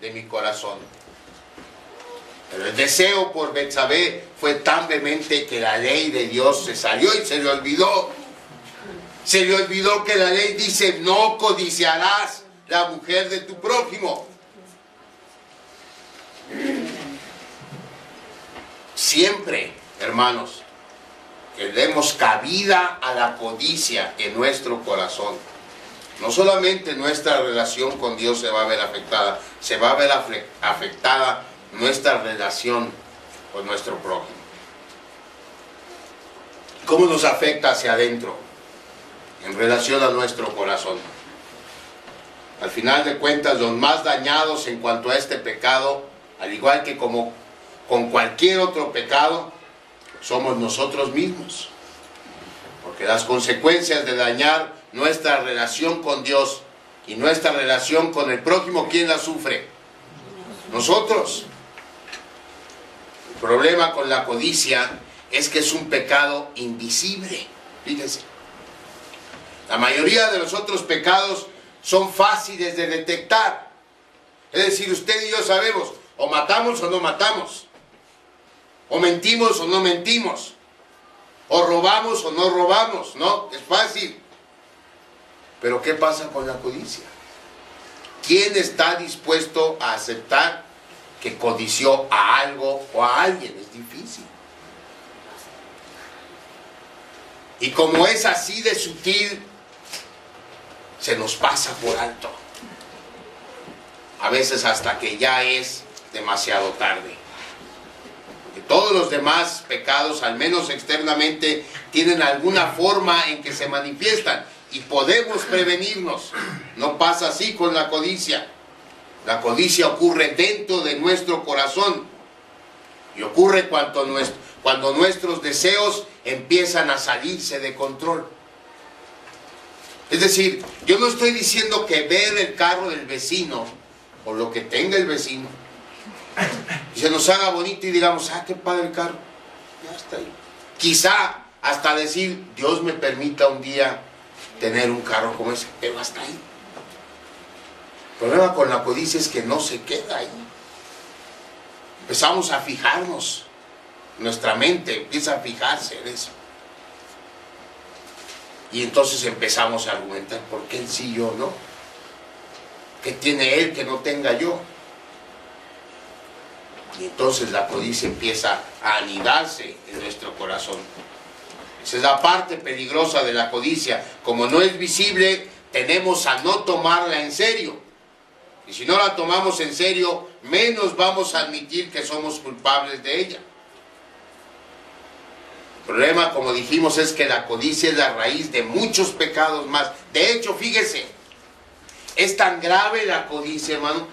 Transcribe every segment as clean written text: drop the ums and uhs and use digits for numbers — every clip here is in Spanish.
de mi corazón. Pero el deseo por Betsabé fue tan vehemente que la ley de Dios se salió y se le olvidó. Se le olvidó que la ley dice: no codiciarás la mujer de tu prójimo. Siempre, hermanos, que demos cabida a la codicia en nuestro corazón, no solamente nuestra relación con Dios se va a ver afectada, se va a ver afectada nuestra relación con nuestro prójimo. ¿Cómo nos afecta hacia adentro en relación a nuestro corazón? Al final de cuentas, los más dañados en cuanto a este pecado, al igual que como con cualquier otro pecado, somos nosotros mismos. Porque las consecuencias de dañar nuestra relación con Dios y nuestra relación con el prójimo, ¿quién la sufre? Nosotros. El problema con la codicia es que es un pecado invisible. Fíjense. La mayoría de los otros pecados son fáciles de detectar. Es decir, usted y yo sabemos, o matamos o no matamos, o mentimos o no mentimos, o robamos o no robamos, ¿no? Es fácil. Pero ¿qué pasa con la codicia? ¿Quién está dispuesto a aceptar que codició a algo o a alguien? Es difícil. Y como es así de sutil, se nos pasa por alto. A veces hasta que ya es demasiado tarde. Porque todos los demás pecados, al menos externamente, tienen alguna forma en que se manifiestan y podemos prevenirnos. No pasa así con la codicia. La codicia ocurre dentro de nuestro corazón y ocurre cuando nuestros deseos empiezan a salirse de control. Es decir, yo no estoy diciendo que ver el carro del vecino o lo que tenga el vecino y se nos haga bonito y digamos: ah, qué padre el carro, ya está ahí. Quizá hasta decir: Dios me permita un día tener un carro como ese, pero hasta ahí. El problema con la codicia es que no se queda ahí. Empezamos a fijarnos, nuestra mente empieza a fijarse en eso. Y entonces empezamos a argumentar: ¿por qué él sí, yo no? ¿Qué tiene él que no tenga yo? Y entonces la codicia empieza a anidarse en nuestro corazón. Esa es la parte peligrosa de la codicia. Como no es visible, tenemos a no tomarla en serio. Y si no la tomamos en serio, menos vamos a admitir que somos culpables de ella. El problema, como dijimos, es que la codicia es la raíz de muchos pecados más. De hecho, fíjese, es tan grave la codicia, hermano,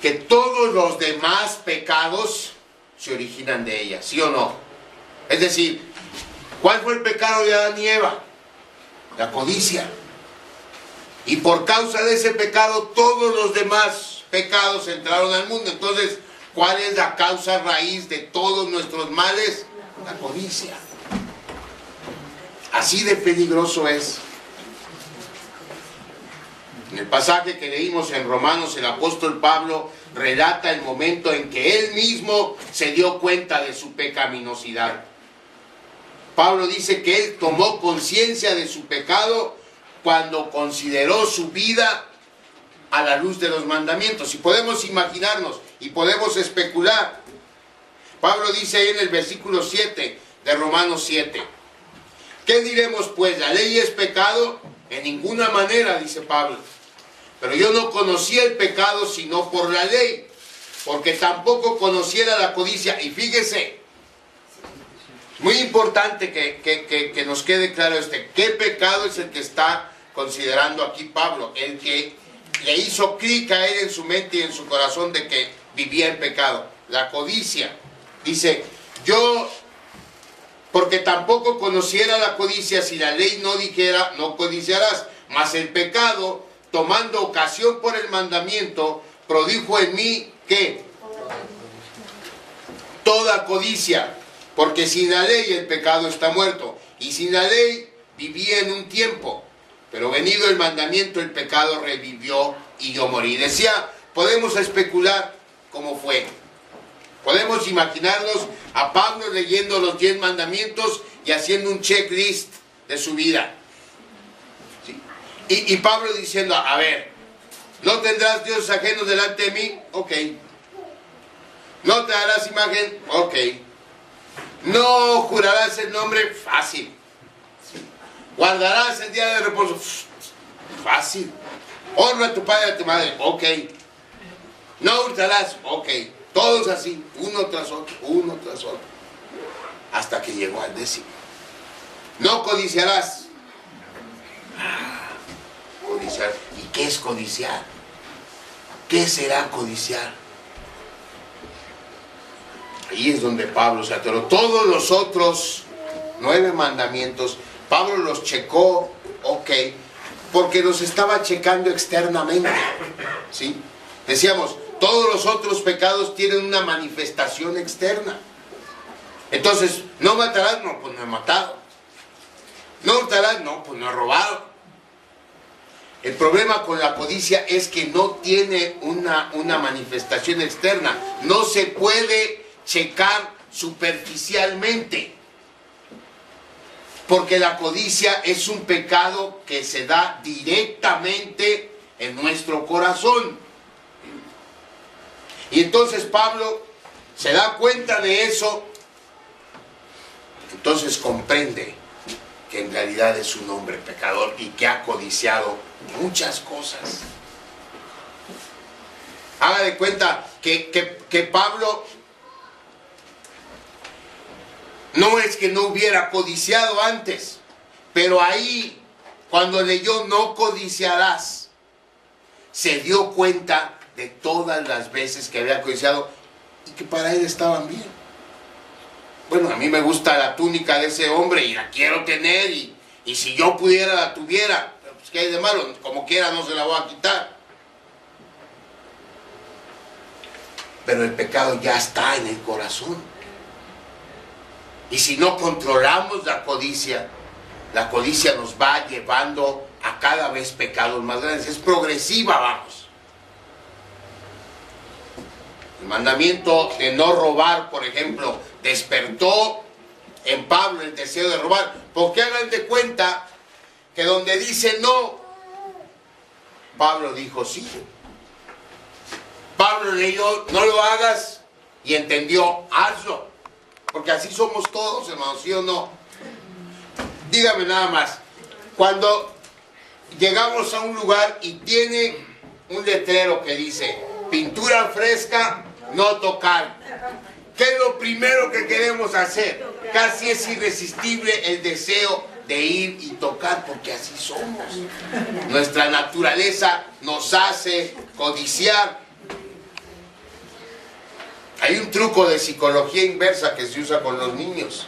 que todos los demás pecados se originan de ella, ¿sí o no? Es decir, ¿cuál fue el pecado de Adán y Eva? La codicia. Y por causa de ese pecado, todos los demás pecados entraron al mundo. Entonces, ¿cuál es la causa raíz de todos nuestros males? La codicia. Así de peligroso es. En el pasaje que leímos en Romanos, el apóstol Pablo relata el momento en que él mismo se dio cuenta de su pecaminosidad. Pablo dice que él tomó conciencia de su pecado cuando consideró su vida a la luz de los mandamientos. Y podemos imaginarnos y podemos especular. Pablo dice ahí en el versículo 7 de Romanos 7. ¿Qué diremos pues? ¿La ley es pecado? En ninguna manera, dice Pablo. Pero yo no conocía el pecado sino por la ley, porque tampoco conociera la codicia. Y fíjese, muy importante que nos quede claro ¿qué pecado es el que está considerando aquí Pablo? El que le hizo clic a él en su mente y en su corazón de que vivía en pecado. La codicia. Dice, porque tampoco conociera la codicia si la ley no dijera, no codiciarás, mas el pecado, tomando ocasión por el mandamiento, produjo en mí, ¿qué? Toda codicia. Porque sin la ley el pecado está muerto. Y sin la ley vivía en un tiempo. Pero venido el mandamiento, el pecado revivió y yo morí. Decía podemos especular cómo fue. Podemos imaginarnos a Pablo leyendo los 10 mandamientos y haciendo un checklist de su vida. ¿Sí? Y Pablo diciendo, a ver, no tendrás dioses ajenos delante de mí, ok. No te harás imagen, ok. No jurarás el nombre, fácil. Guardarás el día de reposo, fácil. Honra a tu padre y a tu madre, ok. No hurtarás, ok. Todos así, uno tras otro, hasta que llegó al 10º. No codiciarás. Codiciar. ¿Y qué es codiciar? ¿Qué será codiciar? Ahí es donde Pablo se atoró. Todos los otros 9 mandamientos, Pablo los checó, ok, porque los estaba checando externamente, ¿sí? Decíamos, todos los otros pecados tienen una manifestación externa. Entonces, ¿no matarás? No, pues no he matado. ¿No hurtarás? No, pues no he robado. El problema con la codicia es que no tiene una manifestación externa. No se puede checar superficialmente. Porque la codicia es un pecado que se da directamente en nuestro corazón. Y entonces Pablo se da cuenta de eso. Entonces comprende que en realidad es un hombre pecador y que ha codiciado muchas cosas. Haga de cuenta que Pablo no es que no hubiera codiciado antes, pero ahí, cuando leyó no codiciarás, se dio cuenta de todas las veces que había codiciado y que para él estaban bien. Bueno, a mí me gusta la túnica de ese hombre y la quiero tener y si yo pudiera la tuviera. Pues, ¿qué hay de malo? Como quiera no se la voy a quitar. Pero el pecado ya está en el corazón. Y si no controlamos la codicia nos va llevando a cada vez pecados más grandes. Es progresiva, vamos. El mandamiento de no robar, por ejemplo, despertó en Pablo el deseo de robar. Porque hagan de cuenta que donde dice no, Pablo dijo sí. Pablo leyó, no lo hagas, y entendió, hazlo. Porque así somos todos, hermanos, ¿sí o no? Dígame nada más, cuando llegamos a un lugar y tiene un letrero que dice, pintura fresca, no tocar. ¿Qué es lo primero que queremos hacer? Casi es irresistible el deseo de ir y tocar, porque así somos. Nuestra naturaleza nos hace codiciar. Hay un truco de psicología inversa que se usa con los niños.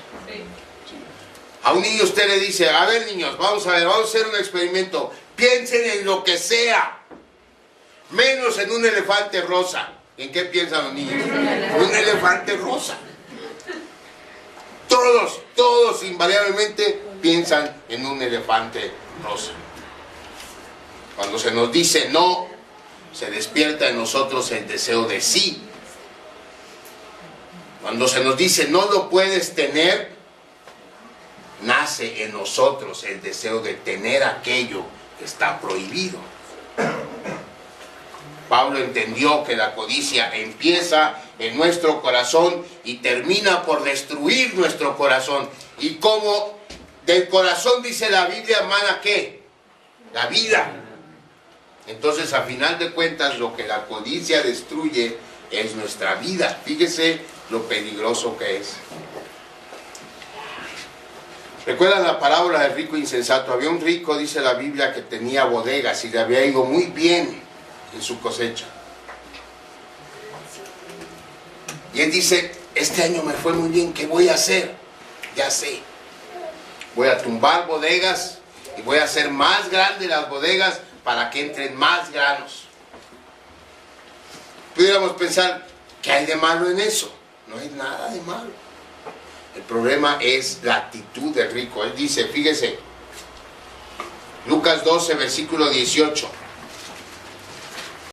A un niño usted le dice, a ver niños, vamos a hacer un experimento. Piensen en lo que sea, menos en un elefante rosa. ¿En qué piensan los niños? Un elefante rosa. Todos invariablemente piensan en un elefante rosa. Cuando se nos dice no, se despierta en nosotros el deseo de sí. Cuando se nos dice no lo puedes tener, nace en nosotros el deseo de tener aquello que está prohibido. Pablo entendió que la codicia empieza en nuestro corazón y termina por destruir nuestro corazón. Y como del corazón, dice la Biblia, emana ¿qué? La vida. Entonces, a final de cuentas, lo que la codicia destruye es nuestra vida. Fíjese lo peligroso que es. ¿Recuerdan la parábola del rico insensato? Había un rico, dice la Biblia, que tenía bodegas y le había ido muy bien en su cosecha. Y él dice, este año me fue muy bien, ¿qué voy a hacer? Ya sé, voy a tumbar bodegas y voy a hacer más grandes las bodegas para que entren más granos. Pudiéramos pensar, ¿qué hay de malo en eso? No hay nada de malo. El problema es la actitud del rico. Él dice, fíjese, Lucas 12, versículo 18.